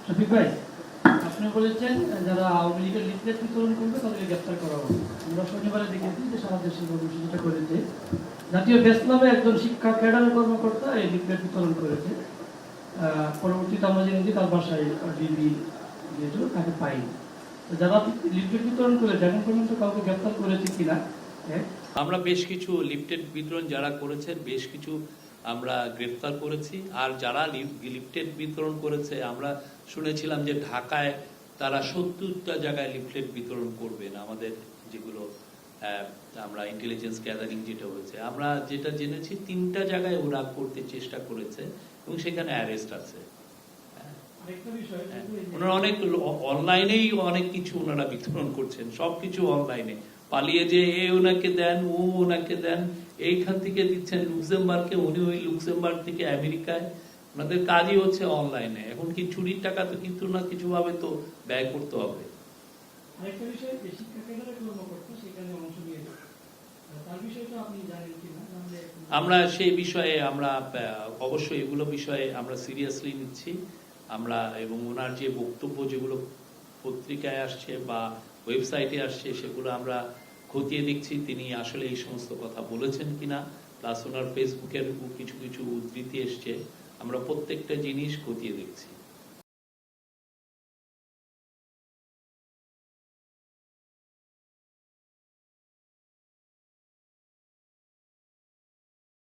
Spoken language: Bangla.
শফিক ভাই, আপনি বলেছেন যারা আওয়ামী লীগের লিফলেট বিতরণ করবে তাদেরকে গ্রেফতার করা হবে। আমরা শনিবারে দেখেছি যে সারা দেশে কর্মসূচিটা করেছে। জাতীয় প্রেস ক্লাবে একজন শিক্ষা ক্যাডারের কর্মকর্তা এই লিফলেট বিতরণ করেছে। পরবর্তীতে আমরা জেনেছি তার বাসায় ডিবি দিয়েছিল, তাকে পাইনি। যারা লিফলেট বিতরণ করেছে এখন পর্যন্ত কাউকে গ্রেফতার করেছে কিনা? আমরা বেশ কিছু লিফটেড বিতরণ যারা করেছেন বেশ কিছু আমরা গ্রেফতার করেছি। আর যারা লিফটেড বিতরণ করেছে আমরা শুনেছিলাম যে ঢাকায় তারা 70টা জায়গায় লিফলেট বিতরণ করবেন। আমাদের যেগুলো আমরা ইন্টেলিজেন্স গ্যাদারিং যেটা হয়েছে, আমরা যেটা জেনেছি 3টা জায়গায় ওরা করতে চেষ্টা করেছে এবং সেখানে অ্যারেস্ট আছে। ওনারা অনেক অনলাইনেই অনেক কিছু ওনারা বিতরণ করছেন, সবকিছু অনলাইনে পালিয়ে যে ওনাকে দেন, ওনাকে দেন, এইখান থেকে দিচ্ছেন লুক্সেমবার্গকে, উনি ওই লুক্সেমবার্গ থেকে আমেরিকায়। ওনাদের কাজই হচ্ছে অনলাইনে। এখন কি চুরির টাকা তো কিন্তু না কিছু ভাবে তো ব্যয় করতে হবে। আমরা সেই বিষয়ে আমরা অবশ্যই এগুলো বিষয়ে আমরা সিরিয়াসলি নিচ্ছি আমরা, এবং ওনার যে বক্তব্য যেগুলো পত্রিকায় আসছে বা ওয়েবসাইটে আসছে সেগুলো আমরা খতিয়ে দেখছি তিনি আসলে এই সমস্ত কথা বলেছেন কিনা। প্লাস ওনার ফেসবুকের কিছু কিছু উদ্ধৃতি এসছে, আমরা প্রত্যেকটা জিনিস খতিয়ে দেখছি।